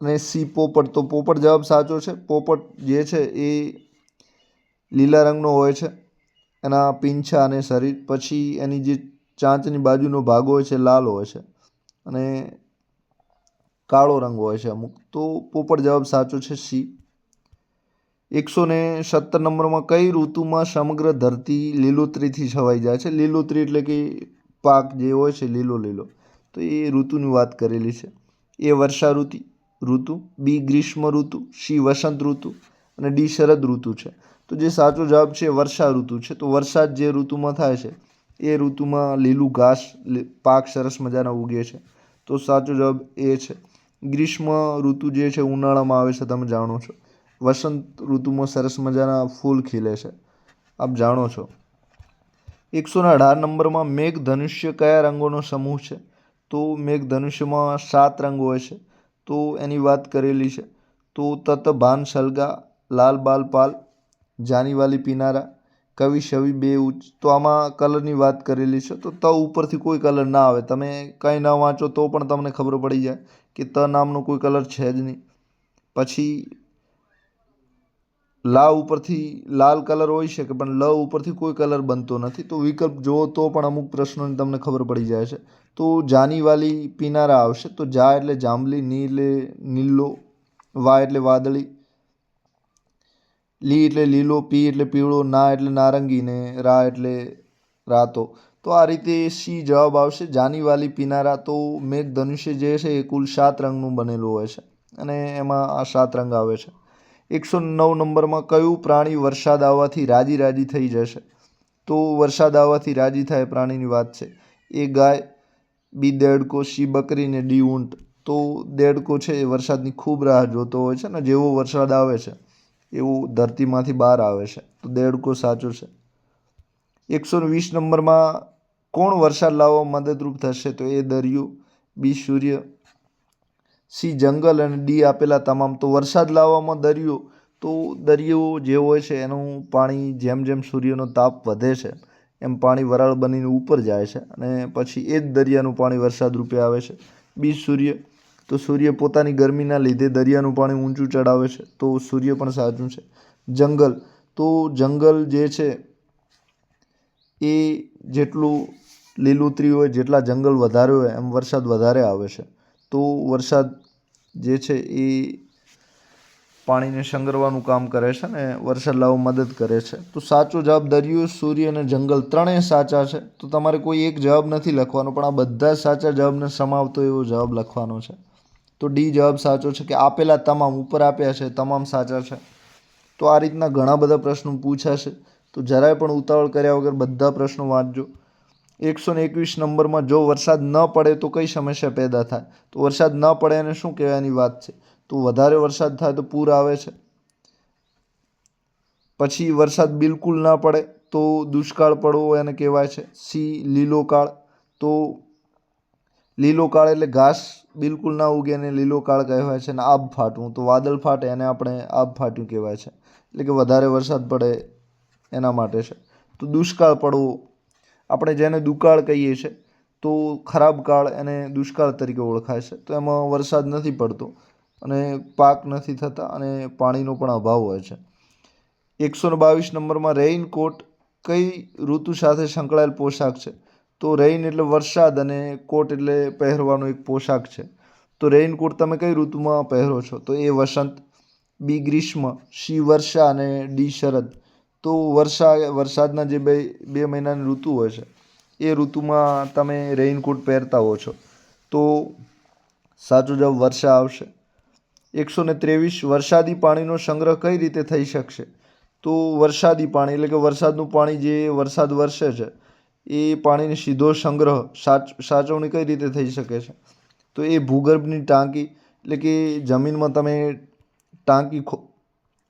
અને સી પોપટ. તો પોપટ જવાબ સાચો છે. પોપટ જે છે એ લીલા રંગનો હોય છે, એના પીંછા અને શરીર. પછી એની જે ચાંચની બાજુનો ભાગ હોય છે લાલ હોય છે અને કાળો રંગ હોય છે અમુક. તો પોપટ જવાબ સાચો છે, સી. 117 નંબરમાં, કઈ ઋતુમાં સમગ્ર ધરતી લીલોતરીથી છવાઈ જાય છે? લીલોતરી એટલે કે પાક જે હોય છે લીલો લીલો, તો એ ઋતુની વાત કરેલી છે. એ વર્ષા ઋતુ, બી ગ્રીષ્મ ઋતુ, સી વસંત ઋતુ અને ડી શરદ ઋતુ છે. તો જે સાચો જવાબ છે વર્ષા ઋતુ છે. તો વરસાદ જે ઋતુમાં થાય છે એ ઋતુમાં લીલું ઘાસ, પાક સરસ મજાના ઉગે છે. તો સાચો જવાબ એ છે. ગ્રીષ્મ ઋતુ જે છે ઉનાળામાં આવે છે, તમે જાણો છો. વસંત ઋતુમાં સરસ મજાના ફૂલ ખીલે છે, આપ જાણો છો. 118 નંબરમાં, મેઘધનુષ્ય કયા રંગોનો સમૂહ છે? તો મેઘધનુષ્યમાં 7 રંગ હોય છે. તો એની વાત કરેલી છે. તો તત ભાન સલગા, લાલ બાલ પાલ, જાની વાલી પીનારા, કવિ શવિ બે ઉચ્ચ. તો આમાં કલરની વાત કરેલી છે. તો ત ઉપરથી કોઈ કલર ના આવે, તમે કંઈ ના વાંચો તો પણ તમને ખબર પડી જાય કે ત નામનો કોઈ કલર છે જ નહીં. પછી લા ઉપરથી લાલ કલર હોઈ શકે પણ લ ઉપરથી કોઈ કલર બનતો નથી. તો વિકલ્પ જુઓ તો પણ અમુક પ્રશ્નોની તમને ખબર પડી જાય છે. તો જાની વાલી પીનારા આવશે. તો જા એટલે જાંબલી, ની એટલે નીલો, વા એટલે વાદળી, લી એટલે લીલો, પી એટલે પીળો, ના એટલે નારંગી ને રા એટલે રાતો. તો આ રીતે સી જવાબ આવશે, જાની વાલી પીનારા. તો મેઘધનુષ્ય જે છે એ કુલ 7 રંગનું બનેલું હોય છે અને એમાં આ 7 રંગ આવે છે. 109 નંબરમાં, કયું પ્રાણી વરસાદ આવવાથી રાજી રાજી થઈ જશે? તો વરસાદ આવવાથી રાજી થાય પ્રાણીની વાત છે. એ ગાય, બી દેડકો, સી બકરી ને ડી ઊંટ. તો દેડકો છે એ વરસાદની ખૂબ રાહ જોતો હોય છે ને જેવો વરસાદ આવે છે એવું ધરતીમાંથી બહાર આવે છે, તો દેડકો સાચું છે. 120 નંબરમાં કોણ વરસાદ લાવવા મદદરૂપ થશે? તો એ દરિયો, બી સૂર્ય, સી જંગલ અને ડી આપેલા તમામ. તો વરસાદ લાવવામાં દરિયો, તો દરિયો જે હોય છે એનું પાણી જેમ જેમ સૂર્યનો તાપ વધે છે એમ પાણી વરાળ બનીને ઉપર જાય છે અને પછી એ જ દરિયાનું પાણી વરસાદ રૂપે આવે છે. બી સૂર્ય, તો સૂર્ય પોતાની ગરમીના લીધે દરિયાનું પાણી ઊંચું ચડાવે છે, તો સૂર્ય પણ સાચું છે. જંગલ, તો જંગલ જે છે એ જેટલું લીલોતરી હોય, જેટલા જંગલ વધારે હોય એમ વરસાદ વધારે આવે છે, તો વરસાદ જે છે એ પાણીને સંગ્રહવાનું કામ કરે છે ને વરસાદ લાવવા મદદ કરે છે. તો સાચો જવાબ દરિયો, સૂર્ય અને જંગલ ત્રણેય સાચા છે. તો તમારે કોઈ એક જવાબ નથી લખવાનો, પણ આ બધા જ સાચા જવાબને સમાવતો એવો જવાબ લખવાનો છે. તો ડી જવાબ સાચો છે કે આપેલા તમામ, ઉપર આપ્યા છે તમામ સાચા છે. તો આ રીતના ઘણા બધા પ્રશ્નો પૂછાશે, તો જરાય પણ ઉતાવળ કર્યા વગર બધા પ્રશ્નો વાંચજો. 121 નંબરમાં જો વરસાદ ન પડે તો કઈ સમસ્યા પેદા થાય? તો વરસાદ ન પડે એને શું કહેવાની વાત છે? તો વધારે વરસાદ થાય તો પૂર આવે છે. પછી વરસાદ બિલકુલ ના પડે તો દુષ્કાળ પડવો એને કહેવાય છે. સી લીલો કાળ, તો લીલો કાળ એટલે ઘાસ બિલકુલ ના ઉગે એને લીલો કાળ કહેવાય છે. અને આભ ફાટવું, તો વાદળ ફાટે એને આપણે આભ ફાટ્યું કહેવાય છે, એટલે કે વધારે વરસાદ પડે એના માટે છે. તો દુષ્કાળ પડવો, આપણે જેને દુકાળ કહીએ છીએ, તો ખરાબ કાળ એને દુષ્કાળ તરીકે ઓળખાય છે. તો એમાં વરસાદ નથી પડતો અને પાક નથી થતા અને પાણીનો પણ અભાવ હોય છે. 122 નંબરમાં રેઇનકોટ કઈ ઋતુ સાથે સંકળાયેલ પોશાક છે? તો રેઇન એટલે વરસાદ અને કોટ એટલે પહેરવાનો એક પોશાક છે. તો રેઇનકોટ તમે કઈ ઋતુમાં પહેરો છો? તો એ વસંત, બી ગ્રીષ્મ, સી વર્ષા અને ડી શરદ. તો વરસાદના જે બે મહિનાની ઋતુ હોય છે એ ઋતુમાં તમે રેઇનકોટ પહેરતા હો છો, તો સાચો જવાબ વર્ષા આવશે. 123 વરસાદી પાણીનો સંગ્રહ કઈ રીતે થઈ શકશે? તો વરસાદી પાણી એટલે કે વરસાદનું પાણી જે વરસાદ વરસે છે એ પાણીને સીધો સંગ્રહ સાચવણી કઈ રીતે થઈ શકે છે? તો એ ભૂગર્ભની ટાંકી, એટલે કે જમીનમાં તમે ટાંકી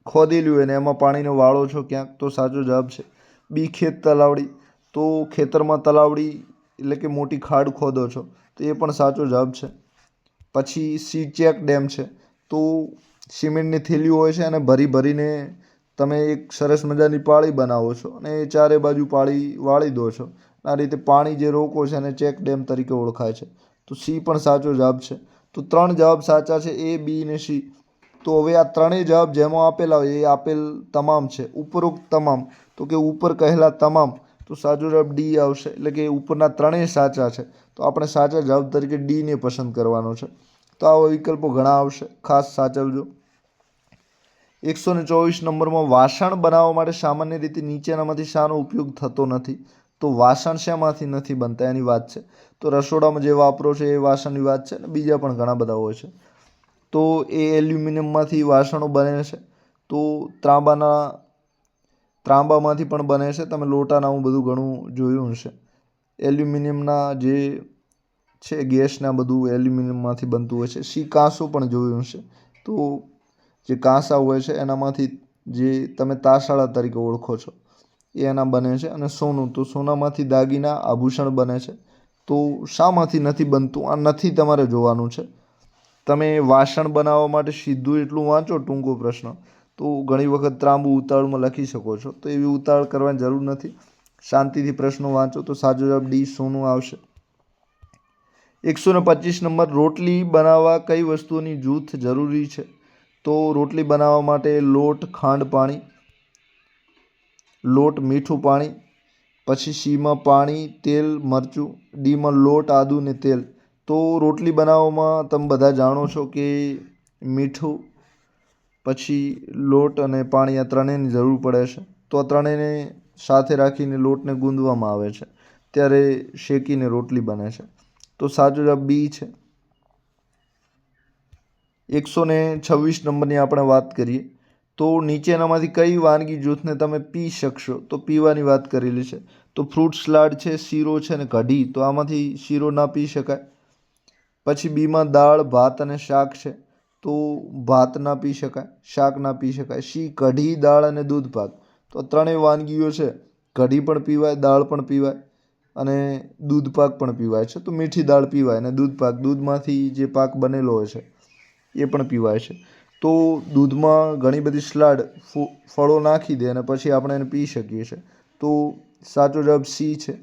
ખોદેલી હોય ને એમાં પાણીનો વાળો છો ક્યાંક, તો સાચો જવાબ છે. બી ખેત તલાવડી, તો ખેતરમાં તલાવડી એટલે કે મોટી ખાડ ખોદો છો, તો એ પણ સાચો જવાબ છે. પછી સી ચેક ડેમ છે, તો સિમેન્ટની થેલીઓ હોય છે અને ભરીને તમે એક સરસ મજાની પાળી બનાવો છો અને એ ચારે બાજુ પાળી વાળી દો છો. આ રીતે પાણી જે રોકો છે એને ચેક ડેમ તરીકે ઓળખાય છે. તો સી પણ સાચો જવાબ છે. તો 3 જવાબ સાચા છે, એ, બી ને સી. તો હવે આ ત્રણેય જવાબ જેમાં આપેલા હોય એ આપેલ તમામ છે. ઉપરોક્ત તમામ, તો કે ઉપર કહેલા તમામ, તો સાચો જવાબ ડી આવશે, એટલે કે ઉપરના ત્રણેય સાચા છે. તો આપણે સાચા જવાબ તરીકે ડીને પસંદ કરવાનો છે. તો આવા વિકલ્પો ઘણા આવશે, ખાસ સાચવજો. 124 નંબરમાં વાસણ બનાવવા માટે સામાન્ય રીતે નીચેનામાંથી શાનો ઉપયોગ થતો નથી? તો વાસણ શેમાંથી નથી બનતા એની વાત છે. તો રસોડામાં જે વાપરો છો એ વાસણની વાત છે અને બીજા પણ ઘણા બધા હોય છે. તો એ એલ્યુમિનિયમમાંથી વાસણો બને છે. તો ત્રાંબામાંથી પણ બને છે. તમે લોટાના હું બધું ઘણું જોયું હશે. એલ્યુમિનિયમના જે છે ગેસના બધું એલ્યુમિનિયમમાંથી બનતું હોય છે. સી કાંસો પણ જોયું હશે. તો જે કાંસા હોય છે એનામાંથી જે તમે તાસાળા તરીકે ઓળખો છો એ એના બને છે. અને સોનું, તો સોનામાંથી દાગીના આભૂષણ બને છે. તો શામાંથી નથી બનતું? આ નથી તમારે જોવાનું છે. તમે વાસણ બનાવવા માટે સીધું એટલું વાંચો ટૂંકો પ્રશ્ન, તો ઘણી વખત ત્રાંબુ ઉતાવળમાં લખી શકો છો. તો એવી ઉતાવળ કરવાની જરૂર નથી, શાંતિથી પ્રશ્નો વાંચો. તો સાચો જવાબ ડી સોનું આવશે. 125 નંબર રોટલી બનાવવા કઈ વસ્તુઓની જૂથ જરૂરી છે? તો રોટલી બનાવવા માટે લોટ, ખાંડ, પાણી. લોટ, મીઠું, પાણી. પછી સીમાં પાણી, તેલ, મરચું. ડીમાં લોટ, આદુ ને તેલ. તો રોટલી બનાવવામાં તમે બધા જાણો છો કે મીઠું, પછી લોટ અને પાણી આ ત્રણેયની જરૂર પડે છે. તો આ ત્રણેયને સાથે રાખીને લોટને ગૂંદવામાં આવે છે, ત્યારે શેકીને રોટલી બને છે. તો સાચો જવાબ બી છે. 126 નંબરની આપણે વાત કરીએ, તો નીચેનામાંથી કઈ વાનગી જૂથને તમે પી શકશો? તો પીવાની વાત કરેલી છે. તો ફ્રૂટ સલાડ છે, શીરો છે અને કઢી. તો આમાંથી શીરો ના પી શકાય. પછી બીમાં દાળ, ભાત અને શાક છે, તો ભાત ના પી શકાય, શાક ના પી શકાય. સી કઢી, દાળ અને દૂધ પાક. તો ત્રણેય વાનગીઓ છે, કઢી પણ પીવાય, દાળ પણ પીવાય અને દૂધ પાક પણ પીવાય છે. તો મીઠી દાળ પીવાય અને દૂધ પાક, દૂધમાંથી જે પાક બનેલો હોય છે એ પણ પીવાય છે. તો દૂધમાં ઘણી બધી સલાડ, ફળો નાખી દે અને પછી આપણે એને પી શકીએ છીએ. તો સાચો જવાબ સી છે.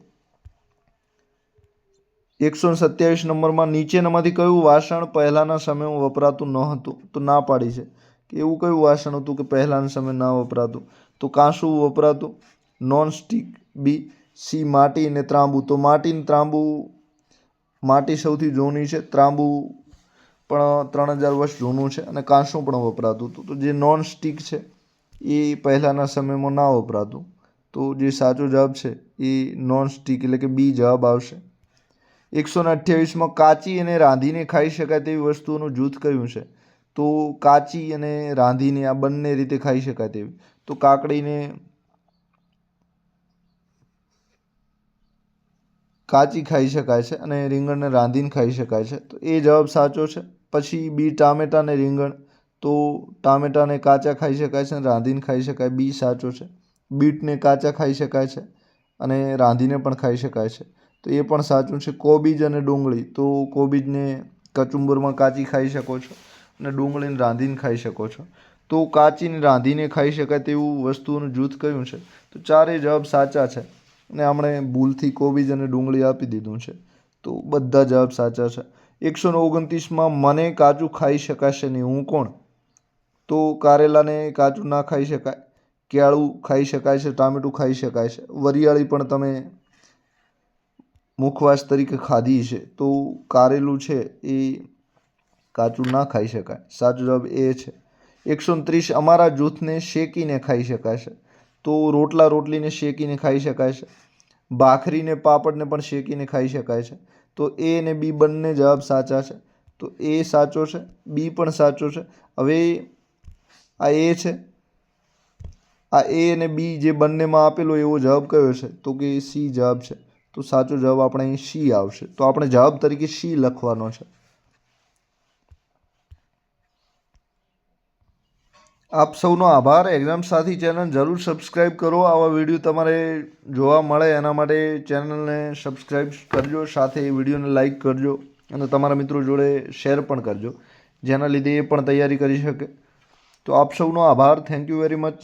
127 નંબરમાં નીચેનામાંથી કયું વાસણ પહેલાંના સમયમાં વપરાતું ન હતું? તો ના પાડી છે કે એવું કયું વાસણ હતું કે પહેલાંના સમયે ના વપરાતું? તો કાંસું વપરાતું, નોન સ્ટિક, બી, સી માટી અને ત્રાંબુ. તો માટી અને ત્રાંબુ, માટી સૌથી જૂની છે, ત્રાંબુ પણ 3000 વર્ષ જૂનું છે અને કાંસું પણ વપરાતું હતું. તો જે નોન સ્ટિક છે એ પહેલાંના સમયમાં ના વપરાતું. તો જે સાચો જવાબ છે એ નોન સ્ટિક એટલે કે બી જવાબ આવશે. 128માં કાચી અને રાંધીને ખાઈ શકાય તેવી વસ્તુઓનું જૂથ કયું છે? તો કાચી અને રાંધીને આ બંને રીતે ખાઈ શકાય તેવી. તો કાકડીને કાચી ખાઈ શકાય છે અને રીંગણને રાંધીને ખાઈ શકાય છે. તો એ જવાબ સાચો છે. પછી બી ટામેટા અને રીંગણ. તો ટામેટાને કાચા ખાઈ શકાય છે અને રાંધીને ખાઈ શકાય, બી સાચો છે. બીટને કાચા ખાઈ શકાય છે અને રાંધીને પણ ખાઈ શકાય છે. તો એ પણ સાચું છે. કોબીજ અને ડુંગળી. તો કોબીજને કચુંબરમાં કાચી ખાઈ શકો છો અને ડુંગળીને રાંધીને ખાઈ શકો છો. તો કાચીને રાંધીને ખાઈ શકાય તેવું વસ્તુઓનું જૂથ કયું છે? તો ચારેય જવાબ સાચા છે અને આપણે ભૂલથી કોબીજ અને ડુંગળી આપી દીધું છે. તો બધા જવાબ સાચા છે. 129માં મને કાચું ખાઈ શકાશે નહીં, હું કોણ? તો કારેલાને કાચું ના ખાઈ શકાય, કેળું ખાઈ શકાય છે, ટામેટું ખાઈ શકાય છે, વરિયાળી પણ તમે મુખવાસ તરીકે ખાધી છે. તો કારેલું છે એ કાચું ના ખાઈ શકાય. સાચો જવાબ એ છે. 130 અમારા જૂથને શેકીને ખાઈ શકાય છે. તો રોટલા રોટલીને શેકીને ખાઈ શકાય છે, ભાખરીને પાપડને પણ શેકીને ખાઈ શકાય છે. તો એ અને બી બંને જવાબ સાચા છે. તો એ સાચો છે, બી પણ સાચો છે. હવે આ એ છે, આ એ અને બી જે બંનેમાં આપેલો એવો જવાબ કયો છે? તો કે સી જવાબ છે. તો સાચો જવાબ આપણે અહીં સી આવશે. તો આપણે જવાબ તરીકે સી લખવાનો છે. આપ સૌનો આભાર. એક્ઝામ સાથી ચેનલ જરૂર સબસ્ક્રાઈબ કરો. આવા વિડીયો તમારે જોવા મળે એના માટે ચેનલને સબસ્ક્રાઈબ કરજો, સાથે વિડીયોને લાઈક કરજો અને તમારા મિત્રો જોડે શેર પણ કરજો, જેના લીધે એ પણ તૈયારી કરી શકે. તો આપ સૌનો આભાર. Thank you very much.